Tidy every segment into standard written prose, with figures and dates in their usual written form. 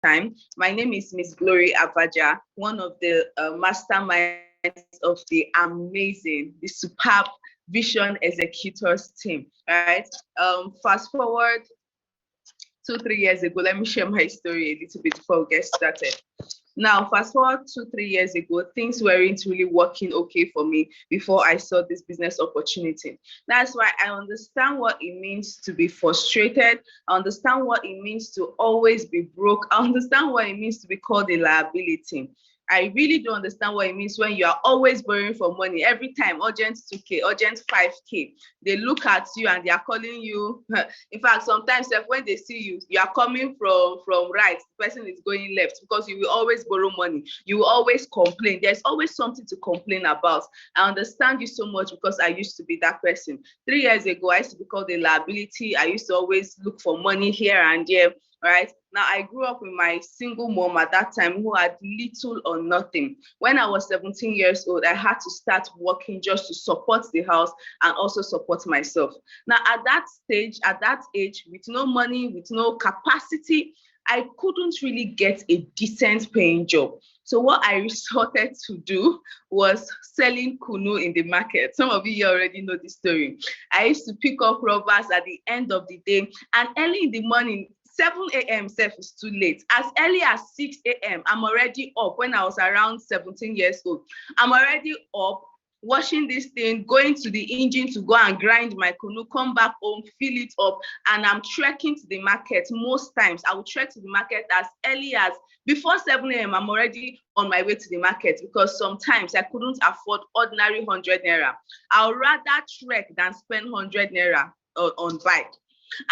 time. My name is Miss Glory Abaja, one of the masterminds of the amazing, the superb Vision Executors team. Right. Fast forward 2, 3 years ago. Let me share my story a little bit before we get started. Now, fast forward 2, 3 years ago, things weren't really working okay for me before I saw this business opportunity. That's why I understand what it means to be frustrated. I understand what it means to always be broke. I understand what it means to be called a liability. I really don't understand what it means when you are always borrowing for money every time, urgent 2K, urgent 5K. They look at you and they are calling you. In fact, sometimes when they see you, you are coming from right, the person is going left because you will always borrow money. You will always complain. There's always something to complain about. I understand you so much because I used to be that person. 3 years ago, I used to be called a liability. I used to always look for money here and there. Right now, I grew up with my single mom at that time who had little or nothing. When I was 17 years old, I had to start working just to support the house and also support myself. Now, at that stage, at that age, with no money, with no capacity, I couldn't really get a decent paying job. So what I resorted to do was selling kunu in the market. Some of you already know this story. I used to pick up rubbers at the end of the day, and early in the morning, 7 a.m. self is too late. As early as 6 a.m., I'm already up. When I was around 17 years old, I'm already up, washing this thing, going to the engine to go and grind my kunu, come back home, fill it up, and I'm trekking to the market. Most times, I will trek to the market as early as before 7 a.m. I'm already on my way to the market because sometimes I couldn't afford ordinary 100 naira. I'll rather trek than spend 100 naira on bike.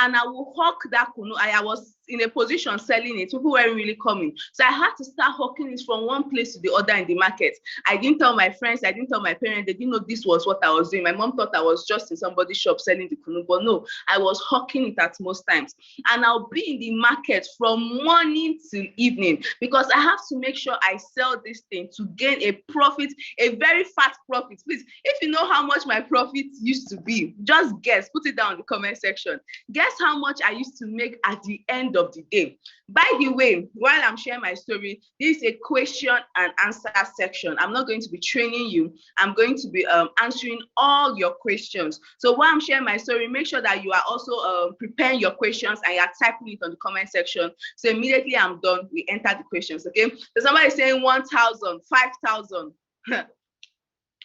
And I will hawk that kunu. I was in a position selling it. People weren't really coming. So I had to start hawking it from one place to the other in the market. I didn't tell my friends. I didn't tell my parents. They didn't know this was what I was doing. My mom thought I was just in somebody's shop selling the kunu. But no, I was hawking it at most times. And I'll be in the market from morning till evening because I have to make sure I sell this thing to gain a profit, a very fat profit. Please, if you know how much my profit used to be, just guess. Put it down in the comment section. Guess how much I used to make at the end of the day. By the way, while I'm sharing my story, this is a question and answer section. I'm not going to be training you. I'm going to be answering all your questions. So while I'm sharing my story, make sure that you are also preparing your questions and you're typing it on the comment section. So immediately I'm done, we enter the questions, okay? So somebody is saying 1,000, 5,000.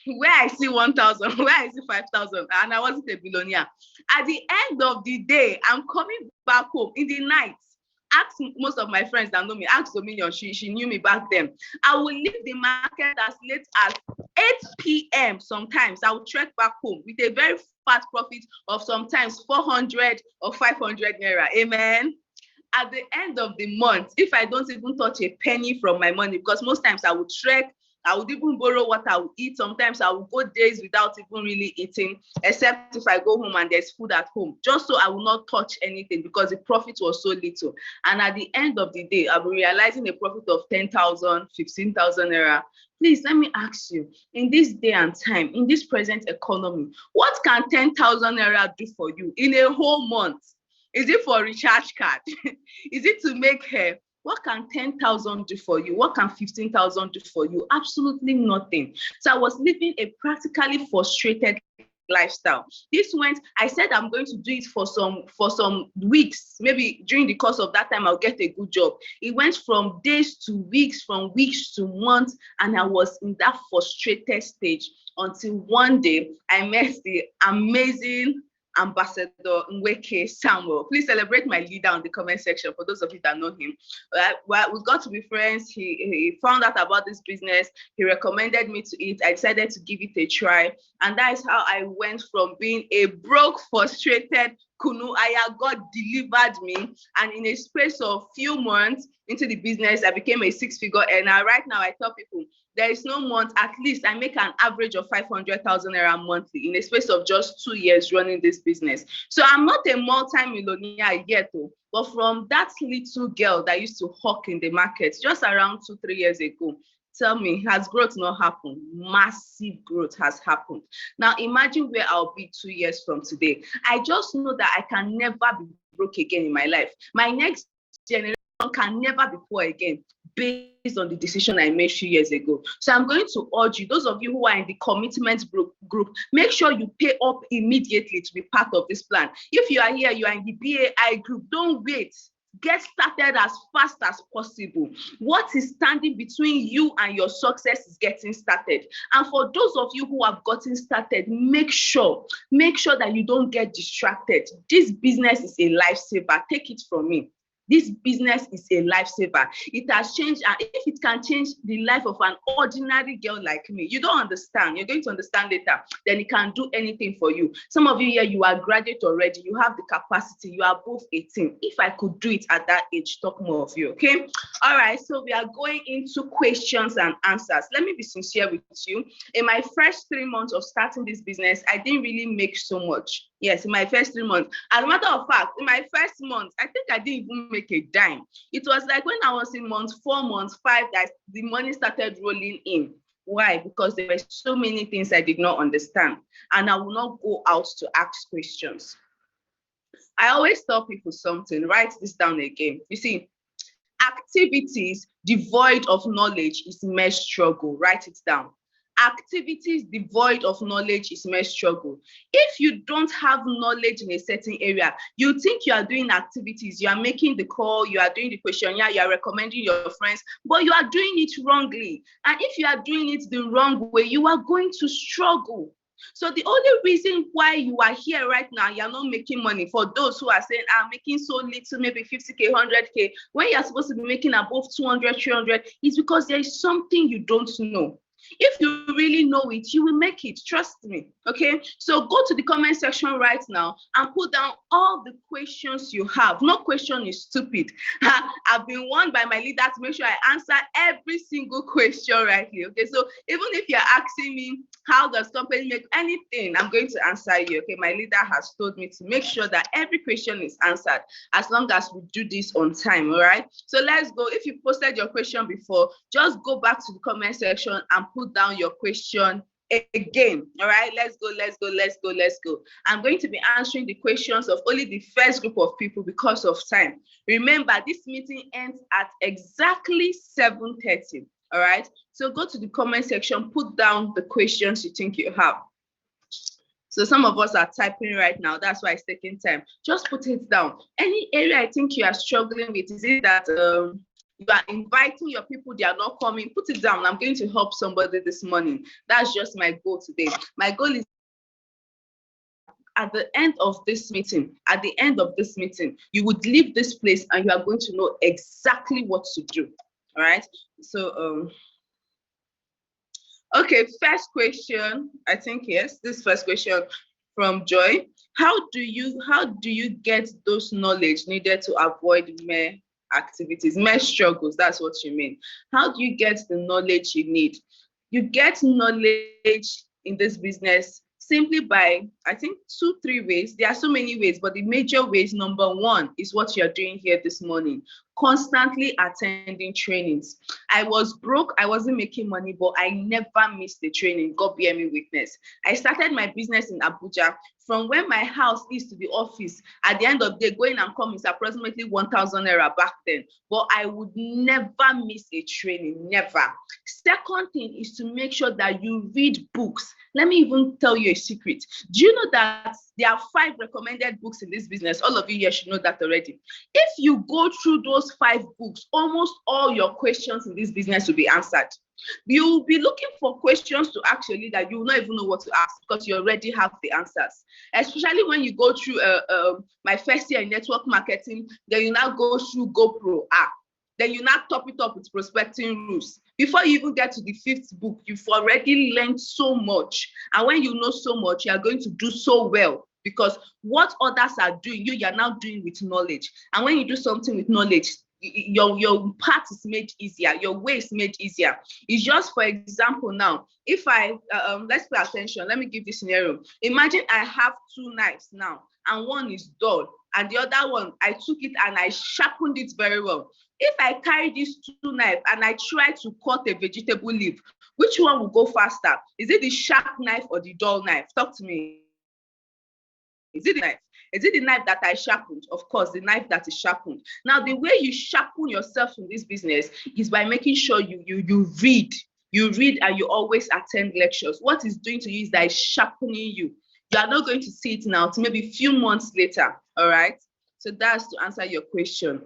Where I see 1,000, where I see 5,000, and I wasn't a billionaire. At the end of the day, I'm coming back home in the night. Ask most of my friends that know me, ask Dominion, she knew me back then. I will leave the market as late as 8 p.m. sometimes. I will trek back home with a very fat profit of sometimes 400 or 500 naira. Amen. At the end of the month, if I don't even touch a penny from my money, because most times I would trek, I would even borrow what I would eat. Sometimes I would go days without even really eating, except if I go home and there's food at home, just so I will not touch anything because the profit was so little. And at the end of the day, I'll be realizing a profit of 10,000, 15,000 naira. Please, let me ask you, in this day and time, in this present economy, what can 10,000 naira do for you in a whole month? Is it for a recharge card? Is it to make hair? What can 10,000 do for you? What can 15,000 do for you? Absolutely nothing. So I was living a practically frustrated lifestyle. I said I'm going to do it for some weeks. Maybe during the course of that time, I'll get a good job. It went from days to weeks, from weeks to months, and I was in that frustrated stage until one day I met the amazing Ambassador Nweke Samuel. Please celebrate my leader in the comment section for those of you that know him. Well, we got to be friends. He found out about this business. He recommended me to it. I decided to give it a try. And that is how I went from being a broke, frustrated kunu aya. God delivered me. And in a space of few months into the business, I became a 6-figure earner. Right now, I tell people, there is no month, at least I make an average of 500,000 naira monthly in a space of just 2 years running this business. So I'm not a multi-millionaire yet, but from that little girl that used to hawk in the market just around 2-3 years ago, tell me, has growth not happened? Massive growth has happened. Now imagine where I'll be 2 years from today. I just know that I can never be broke again in my life. My next generation can never be poor again based on the decision I made 3 years ago. So I'm going to urge you, those of you who are in the commitment group, make sure you pay up immediately to be part of this plan. If you are here, you are in the BAI group, don't wait. Get started as fast as possible. What is standing between you and your success is getting started. And for those of you who have gotten started, make sure that you don't get distracted. This business is a lifesaver. Take it from me. This business is a lifesaver. It has changed, and if it can change the life of an ordinary girl like me, you don't understand. You're going to understand later. Then it can do anything for you. Some of you here, you are graduate already. You have the capacity. You are above 18. If I could do it at that age, talk more of you, okay? All right, so we are going into questions and answers. Let me be sincere with you. In my first 3 months of starting this business, I didn't really make so much. Yes, in my first 3 months. As a matter of fact, in my first month, I think I didn't even make a dime. It was like when I was in month 4, month 5, that the money started rolling in. Why? Because there were so many things I did not understand, and I will not go out to ask questions. I always tell people something. Write this down again. You see, activities devoid of knowledge is mere struggle. Write it down. Activities devoid of knowledge is mere struggle. If you don't have knowledge in a certain area, you think you are doing activities, you are making the call, you are doing the questionnaire, you are recommending your friends, but you are doing it wrongly. And if you are doing it the wrong way, you are going to struggle. So the only reason why you are here right now, you're not making money, for those who are saying, I'm making so little, maybe 50K, 100K, when you're supposed to be making above 200, 300, is because there is something you don't know. If you really know it, you will make it. Trust me. Okay. So go to the comment section right now and put down all the questions you have. No question is stupid. I've been warned by my leader to make sure I answer every single question rightly. Okay. So even if you're asking me, how does company make anything, I'm going to answer you. Okay. My leader has told me to make sure that every question is answered as long as we do this on time. All right. So let's go. If you posted your question before, just go back to the comment section and put down your question again. All right, let's go. I'm going to be answering the questions of only the first group of people because of time. Remember, this meeting ends at exactly 7:30. All right, so go to the comment section, put down the questions you think you have. So some of us are typing right now. That's why it's taking time. Just put it down. Any area I think you are struggling with, is it that you are inviting your people, they are not coming? Put it down. I'm going to help somebody this morning. That's just my goal today. My goal is at the end of this meeting, you would leave this place and you are going to know exactly what to do. All right. So okay, first question. I think yes, this first question from Joy. How do you get those knowledge needed to avoid mere activities, mere struggles? That's what you mean. How do you get the knowledge you need? You get knowledge in this business simply by, I think, 2-3 ways. There are so many ways, but the major ways, number one, is what you're doing here this morning. Constantly attending trainings. I was broke, I wasn't making money, but I never missed the training. God bear me witness. I started my business in Abuja. From where my house is to the office, at the end of the day, going and coming is approximately 1,000 naira back then. But I would never miss a training, never. Second thing is to make sure that you read books. Let me even tell you a secret. Do you know that there are 5 recommended books in this business? All of you here should know that already. If you go through those 5 books, almost all your questions in this business will be answered. You will be looking for questions to actually that you will not even know what to ask because you already have the answers. Especially when you go through my first year in network marketing, then you now go through GoPro app. Then you now top it up with prospecting rules. Before you even get to the 5th book, you've already learned so much. And when you know so much, you are going to do so well because what others are doing, you are now doing with knowledge. And when you do something with knowledge, your path is made easier, your way is made easier. It's just, for example, now, if I, let's pay attention, let me give this scenario. Imagine I have 2 knives now, and one is dull, and the other one, I took it and I sharpened it very well. If I carry these 2 knives and I try to cut a vegetable leaf, which one will go faster? Is it the sharp knife or the dull knife? Talk to me. Is it the knife? Is it the knife that I sharpened? Of course, the knife that is sharpened. Now, the way you sharpen yourself in this business is by making sure you read. You read and you always attend lectures. What it's doing to you is that it's sharpening you. You are not going to see it now, to maybe a few months later. All right. So that's to answer your question.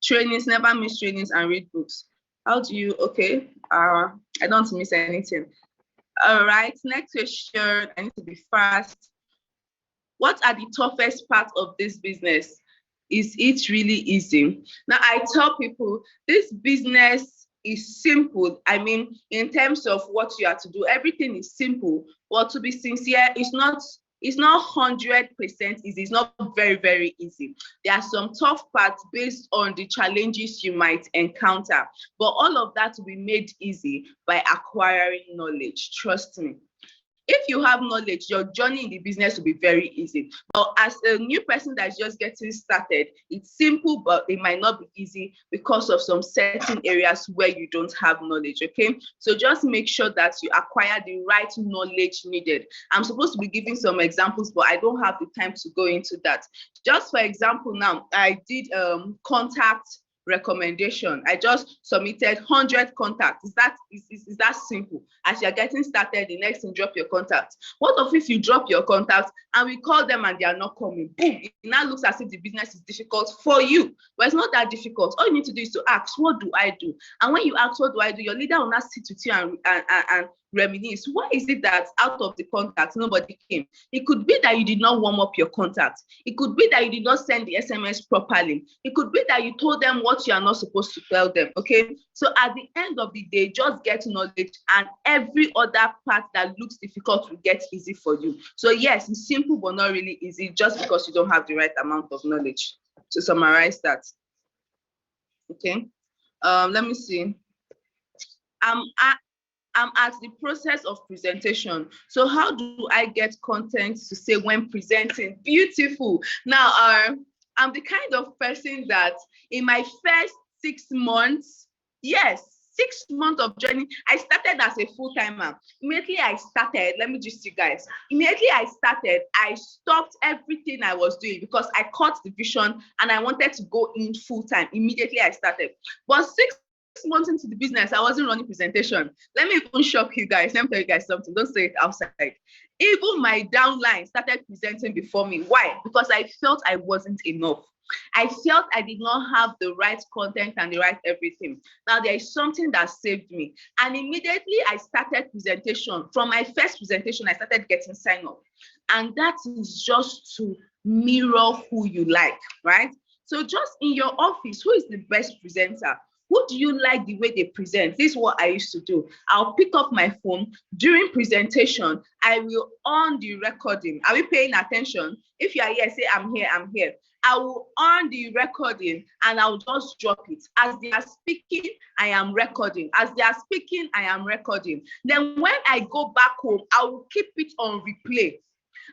Trainings, never miss trainings and read books. How do you, okay. I don't miss anything. All right. Next question. I need to be fast. What are the toughest parts of this business? Is it really easy? Now, I tell people this business is simple. I mean, in terms of what you have to do, everything is simple. But to be sincere, it's not 100% easy. It's not very, very easy. There are some tough parts based on the challenges you might encounter. But all of that will be made easy by acquiring knowledge. Trust me. If you have knowledge, your journey in the business will be very easy. But as a new person that's just getting started, it's simple, but it might not be easy because of some certain areas where you don't have knowledge, okay? So just make sure that you acquire the right knowledge needed. I'm supposed to be giving some examples, but I don't have the time to go into that. Just for example, now, I did contact recommendation. I just submitted 100 contacts. Is that simple? As you're getting started, the next thing, drop your contacts. What if you drop your contacts and we call them and they are not coming? Boom! It now looks as if the business is difficult for you. But it's not that difficult. All you need to do is to ask, what do I do? And when you ask, what do I do? Your leader will not sit with you and reminisce. Why is it that out of the contacts nobody came? It could be that you did not warm up your contacts. It could be that you did not send the SMS properly. It could be that you told them what you are not supposed to tell them. Okay, so at the end of the day, just get knowledge and every other part that looks difficult will get easy for you. So yes, it's simple but not really easy just because you don't have the right amount of knowledge. To summarize that. Okay, let me see. I'm at the process of presentation. So how do I get content to say when presenting? Beautiful. Now, I'm the kind of person that in my first 6 months, yes, 6 months of journey, I started as a full-timer. Immediately I started, let me just see guys. Immediately I started, I stopped everything I was doing because I caught the vision and I wanted to go in full-time. Immediately I started. But 6 months into the business, I wasn't running presentation. Let me even shock you guys. Let me tell you guys something. Don't say it outside. Even my downline started presenting before me. Why? Because I felt I wasn't enough. I felt I did not have the right content and the right everything. Now there is something that saved me. And immediately I started presentation. From my first presentation, I started getting sign up. And that is just to mirror who you like, right? So just in your office, who is the best presenter? Who do you like the way they present? This is what I used to do. I'll pick up my phone during presentation. I will on the recording. Are we paying attention? If you are here, say I'm here, I'm here. I will on the recording and I'll just drop it. As they are speaking, I am recording. As they are speaking, I am recording. Then when I go back home, I will keep it on replay.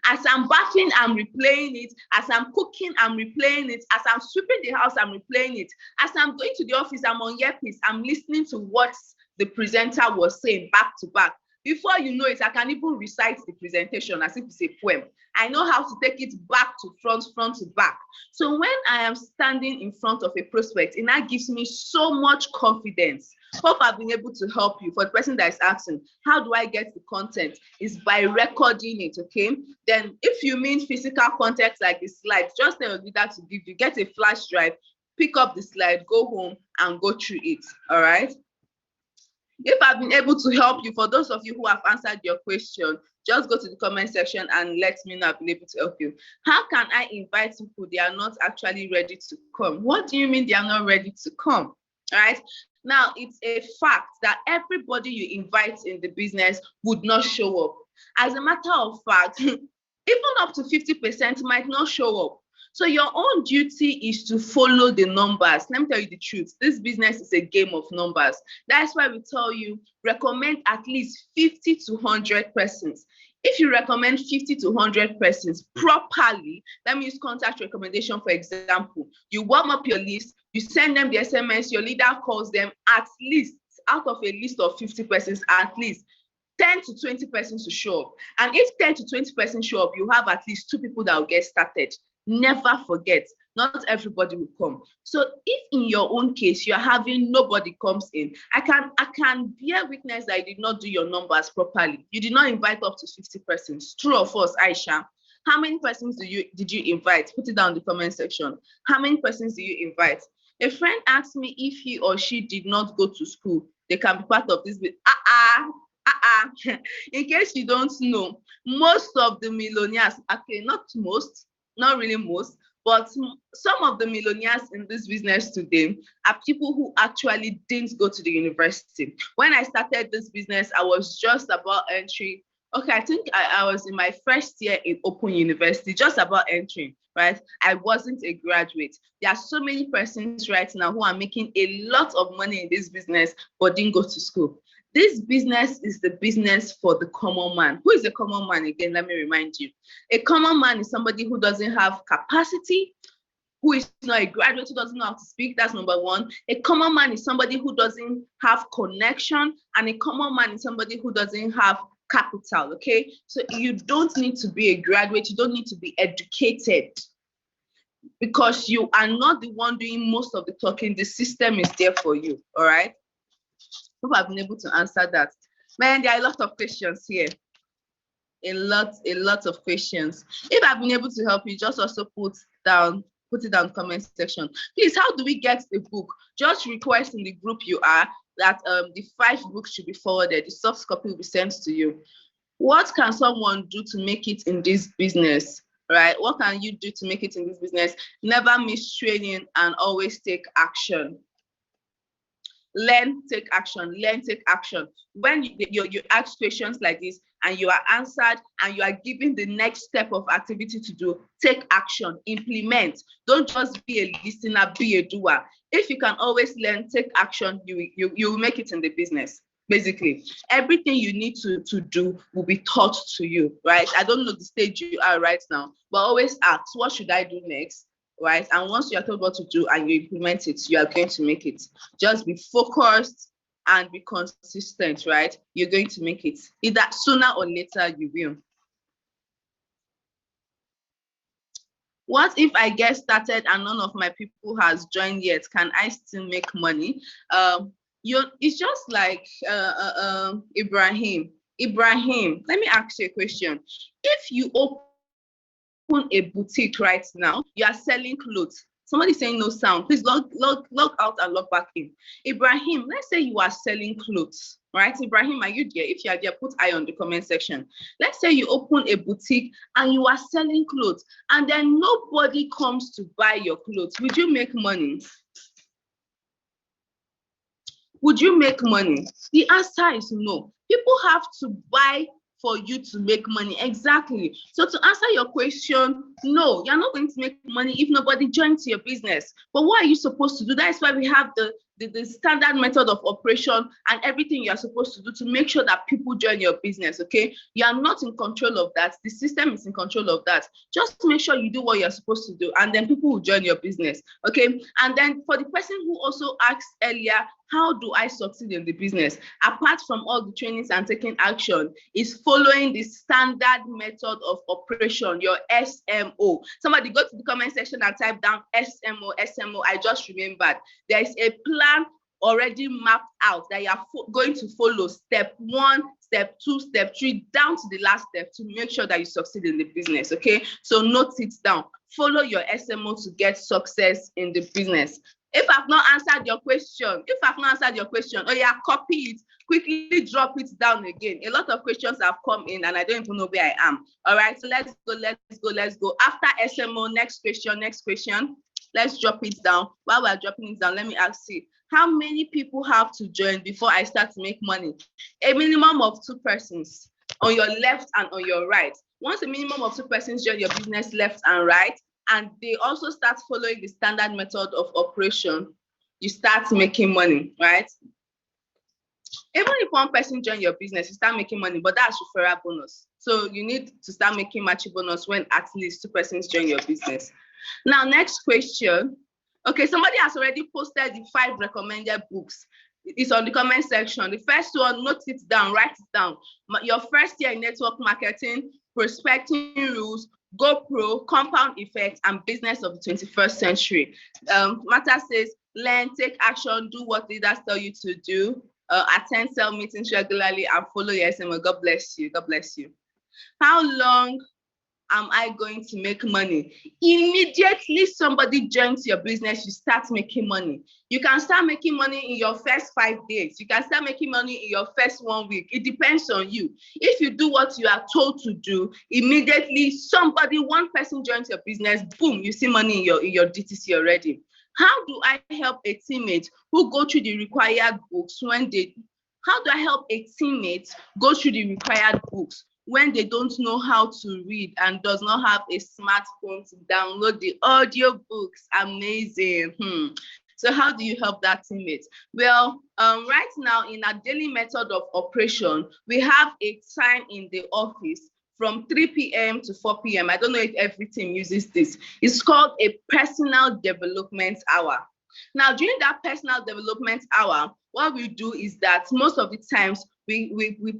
As I'm bathing, I'm replaying it. As I'm cooking, I'm replaying it. As I'm sweeping the house, I'm replaying it. As I'm going to the office, I'm on earpiece. I'm listening to what the presenter was saying back to back. Before you know it, I can even recite the presentation as if it's a poem. I know how to take it back to front to back. So when I am standing in front of a prospect, it now gives me so much confidence. Hope I've been able to help you. For the person that is asking, how do I get the content? Is by recording it, okay? Then if you mean physical content like the slides, just tell your leader to give you, get a flash drive, pick up the slide, go home and go through it, all right? If I've been able to help you, for those of you who have answered your question, just go to the comment section and let me know I've been able to help you. How can I invite people they are not actually ready to come? What do you mean they are not ready to come? All right. Now, it's a fact that everybody you invite in the business would not show up. As a matter of fact, even up to 50% might not show up. So your own duty is to follow the numbers. Let me tell you the truth. This business is a game of numbers. That's why we tell you, recommend at least 50 to 100 persons. If you recommend 50 to 100 persons properly, let me use contact recommendation, for example. You warm up your list, you send them the SMS, your leader calls them, at least out of a list of 50 persons, at least 10 to 20 persons to show up. And if 10 to 20 persons show up, you have at least 2 people that will get started. Never forget, not everybody will come. So if in your own case you're having nobody comes in, I can bear witness that you did not do your numbers properly. You did not invite up to 50 persons. True or false, Aisha? How many persons did you invite? Put it down in the comment section. How many persons do you invite? A friend asked me if he or she did not go to school, they can be part of this. In case you don't know, most of the millionaires, okay, not most, not really most, but some of the millionaires in this business today are people who actually didn't go to the university. When I started this business, I was just about entering. Okay, I think I was in my first year in Open University, just about entering, right? I wasn't a graduate. There are so many persons right now who are making a lot of money in this business, but didn't go to school. This business is the business for the common man. Who is a common man again? Let me remind you. A common man is somebody who doesn't have capacity, who is not a graduate, who doesn't know how to speak. That's number one. A common man is somebody who doesn't have connection, and a common man is somebody who doesn't have capital, okay? So you don't need to be a graduate. You don't need to be educated, because you are not the one doing most of the talking. The system is there for you, all right? Hope I've been able to answer that. Man, there are a lot of questions here. A lot of questions. If I've been able to help you, just also put it down in the comment section. Please, how do we get the book? Just request in the group you are that the 5 books should be forwarded. The soft copy will be sent to you. What can someone do to make it in this business? Right? What can you do to make it in this business? Never miss training and always take action. Learn, take action, learn, take action. When you ask questions like this and you are answered and you are given the next step of activity to do, take action, implement. Don't just be a listener, be a doer. If you can always learn, take action, you will make it in the business. Basically, everything you need to do will be taught to you, right? I don't know the stage you are right now, but always ask, what should I do next? Right? And once you are told what to do and you implement it, you are going to make it. Just be focused and be consistent, right? You're going to make it. Either sooner or later, you will. What if I get started and none of my people has joined yet? Can I still make money? It's just like Ibrahim. Ibrahim, let me ask you a question. If you open a boutique right now, you are selling clothes. Somebody saying no sound. Please log out and log back in. Ibrahim, let's say you are selling clothes, right? Ibrahim, are you there? If you are there, put I on the comment section. Let's say you open a boutique and you are selling clothes, and then nobody comes to buy your clothes. Would you make money? Would you make money? The answer is no. People have to buy for you to make money. Exactly. So to answer your question, no, you're not going to make money if nobody joins your business. But what are you supposed to do? That's why we have the standard method of operation and everything you're supposed to do to make sure that people join your business, okay? You are not in control of that. The system is in control of that. Just make sure you do what you're supposed to do, and then people will join your business, okay? And then for the person who also asked earlier, how do I succeed in the business? Apart from all the trainings and taking action, is following the standard method of operation, your SMO. Somebody go to the comment section and type down SMO. I just remembered. There is a plan already mapped out that you are going to follow step 1, step 2, step 3, down to the last step to make sure that you succeed in the business, okay? So note it down. Follow your SMO to get success in the business. If I've not answered your question, oh yeah, copy it, quickly drop it down again. A lot of questions have come in and I don't even know where I am. All right, so let's go. After SMO, next question. Let's drop it down. While we're dropping it down, let me ask you, how many people have to join before I start to make money? A minimum of 2 persons on your left and on your right. Once a minimum of 2 persons join your business left and right, and they also start following the standard method of operation, you start making money, right? Even if 1 person join your business, you start making money, but that's referral bonus. So you need to start making matching bonus when at least 2 persons join your business. Now, next question. Okay, somebody has already posted the 5 recommended books. It's on the comment section. The first one, note it down, write it down. Your first year in network marketing, prospecting rules, GoPro, compound effect, and business of the 21st century. Martha says, learn, take action, do what leaders tell you to do, attend sell meetings regularly, and follow your SMA. God bless you. God bless you. How long am I going to make money? Immediately somebody joins your business, you start making money. You can start making money in your first 5 days. You can start making money in your first 1 week. It depends on you. If you do what you are told to do, immediately somebody, one person joins your business, boom, you see money in your DTC already. How do I help a teammate who go through the required books how do I help a teammate go through the required books when they don't know how to read and does not have a smartphone to download the audio books? Amazing. So how do you help that teammate? Well, right now in our daily method of operation, we have a time in the office from 3 p.m. to 4 p.m. I don't know if every team uses this. It's called a personal development hour. Now, during that personal development hour, what we do is that most of the times we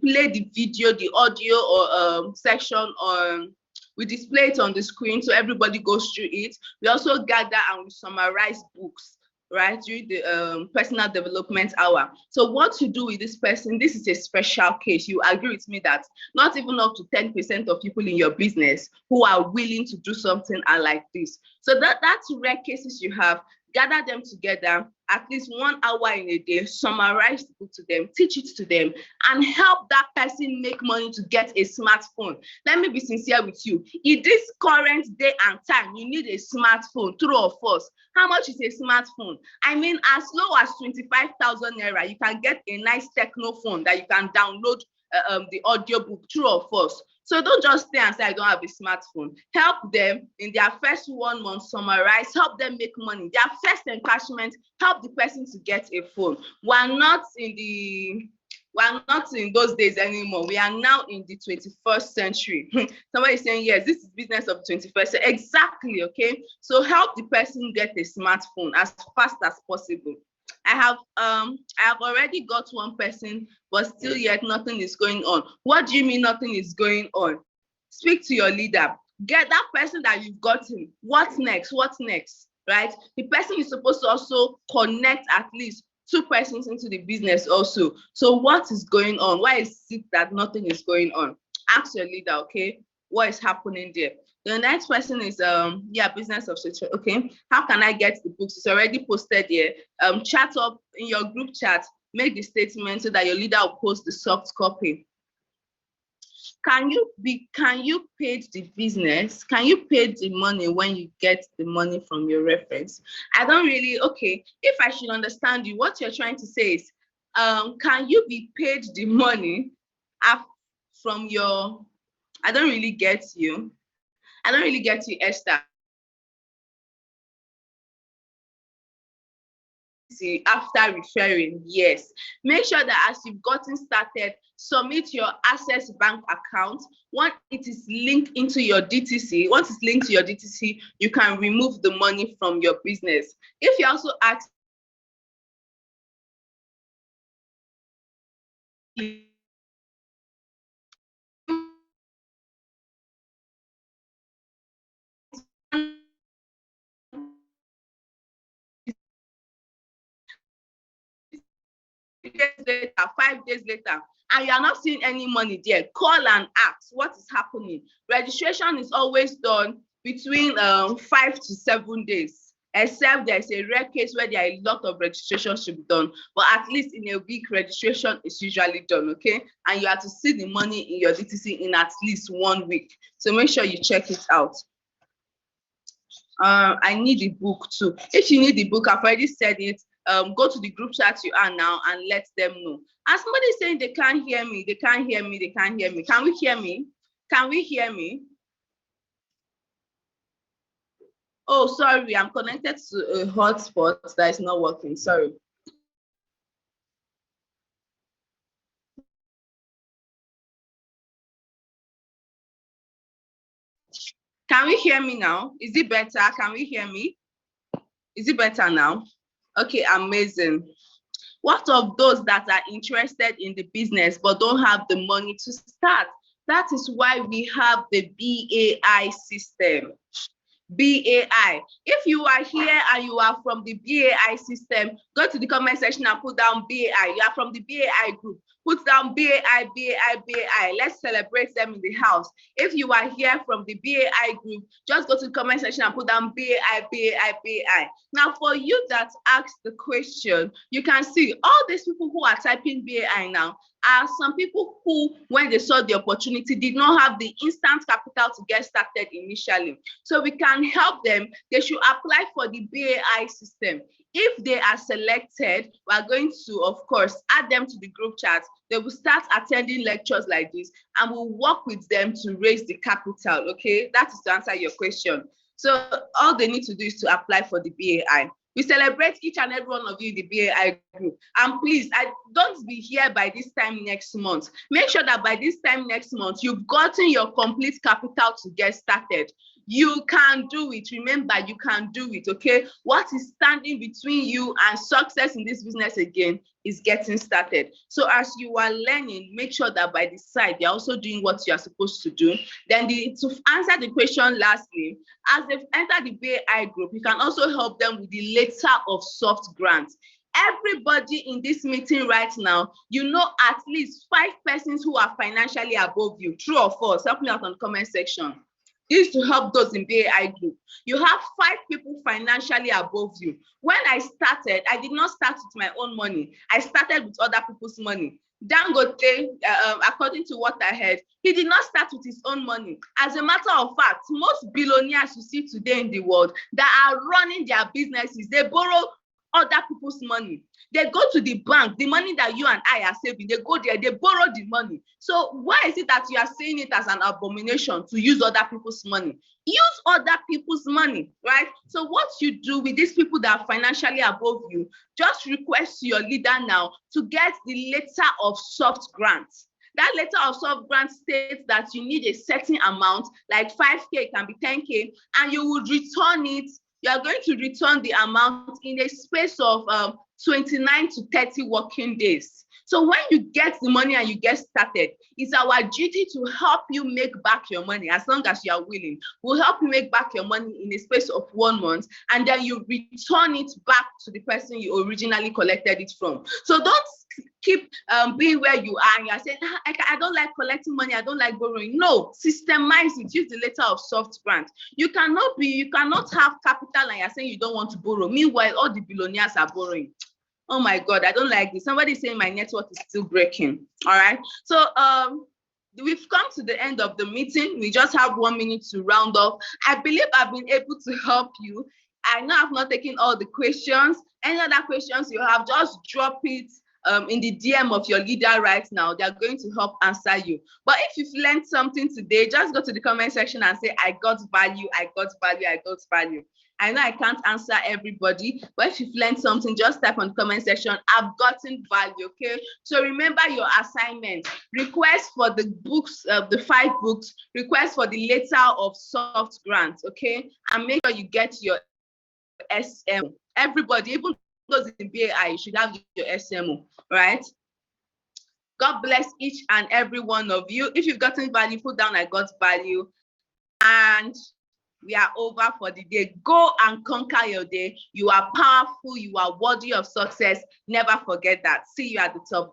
play the video, the audio or section, or we display it on the screen so everybody goes through it. We also gather and we summarize books, right, during the personal development hour. So what to do with this person? This is a special case. You agree with me that not even up to 10% of people in your business who are willing to do something are like this. So that's rare cases you have. Gather them together, at least 1 hour in a day, summarize the book to them, teach it to them, and help that person make money to get a smartphone. Let me be sincere with you. In this current day and time, you need a smartphone, true or false. How much is a smartphone? I mean, as low as 25,000 naira, you can get a nice techno phone that you can download the audio book, true or false. So don't just stay and say, I don't have a smartphone. Help them in their first 1 month, summarize, help them make money. Their first encashment, help the person to get a phone. We're not in those days anymore. We are now in the 21st century. Somebody is saying, yes, this is business of 21st century. Exactly, okay? So help the person get a smartphone as fast as possible. I have already got one person, but still yet nothing is going on. What do you mean nothing is going on? Speak to your leader. Get that person that you've gotten. What's next? What's next? Right? The person is supposed to also connect at least 2 persons into the business also. So what is going on? Why is it that nothing is going on? Ask your leader, okay? What is happening there? The next person is business of situation. Okay, how can I get the books? It's already posted here. Chat up in your group chat, make the statement so that your leader will post the soft copy. Can you pay the business? Can you pay the money when you get the money from your reference? I don't really, okay, if I should understand you, what you're trying to say is, can you be paid the money from your, I don't really get you. I don't really get you, Esther. After referring, yes. Make sure that as you've gotten started, submit your Access Bank account. Once it is linked into your DTC, once it's linked to your DTC, you can remove the money from your business. If you also ask days later, 5 days later, and you are not seeing any money there, call and ask what is happening. Registration is always done between 5 to 7 days, except there's a rare case where there are a lot of registration should be done. But at least in a week, registration is usually done, okay? And you have to see the money in your DTC in at least 1 week. So make sure you check it out. I need the book too. If you need the book, I've already said it. Go to the group chat you are now and let them know. And somebody is saying they can't hear me, they can't hear me, they can't hear me. Can we hear me? Can we hear me? Oh, sorry, I'm connected to a hotspot that is not working. Sorry. Can we hear me now? Is it better? Can we hear me? Is it better now? Okay, amazing. What of those that are interested in the business but don't have the money to start? That is why we have the BAI system. BAI. If you are here and you are from the BAI system, go to the comment section and put down BAI. You are from the BAI group. Put down BAI, BAI, BAI. Let's celebrate them in the house. If you are here from the BAI group, just go to the comment section and put down BAI, BAI, BAI. Now, for you that asked the question, you can see all these people who are typing BAI now are some people who, when they saw the opportunity, did not have the instant capital to get started initially. So we can help them. They should apply for the BAI system. If they are selected, we are going to, of course, add them to the group chat. They will start attending lectures like this, and we'll work with them to raise the capital, okay? That is to answer your question. So all they need to do is to apply for the BAI. We celebrate each and every one of you in the BAI group. And please, don't be here by this time next month. Make sure that by this time next month, you've gotten your complete capital to get started. You can do it. Remember, you can do it, okay? What is standing between you and success in this business again is getting started. So as you are learning, make sure that by the side, you're also doing what you are supposed to do. Then to answer the question lastly, as they've entered the BAI group, you can also help them with the letter of soft grants. Everybody in this meeting right now, you know at least 5 persons who are financially above you. True or false? Help me out on the comment section. This is to help those in BAI group. You have 5 people financially above you. When I started, I did not start with my own money. I started with other people's money. Dangote, according to what I heard, he did not start with his own money. As a matter of fact, most billionaires you see today in the world that are running their businesses, they borrow other people's money. They go to the bank, the money that you and I are saving, they go there, they borrow the money. So why is it that you are saying it as an abomination to use other people's money? Use other people's money, right? So what you do with these people that are financially above you, just request to your leader now to get the letter of soft grants. That letter of soft grant states that you need a certain amount, like 5K, can be 10K, and you would return it. You are going to return the amount in a space of 29 to 30 working days. So when you get the money and you get started, it's our duty to help you make back your money as long as you are willing. We'll help you make back your money in a space of 1 month, and then you return it back to the person you originally collected it from. So don't keep being where you are and you're saying, I don't like collecting money, I don't like borrowing. No, systemize it. Use the letter of soft grant. You cannot have capital and you're saying you don't want to borrow. Meanwhile, all the billionaires are borrowing. Oh my God, I don't like this. Somebody saying my network is still breaking. All right. So we've come to the end of the meeting. We just have 1 minute to round off. I believe I've been able to help you. I know I've not taken all the questions. Any other questions you have, just drop it in the DM of your leader right now. They're going to help answer you. But if you've learned something today, just go to the comment section and say, I got value, I got value, I got value. I know I can't answer everybody, but if you've learned something, just type on the comment section, I've gotten value, okay? So remember your assignment. Request for the books, the 5 books, request for the letter of soft grant, okay? And make sure you get your SMO. Everybody, even those in BAI, you should have your SMO, right? God bless each and every one of you. If you've gotten value, put down I got value. And we are over for the day. Go and conquer your day. You are powerful. You are worthy of success. Never forget that. See you at the top. God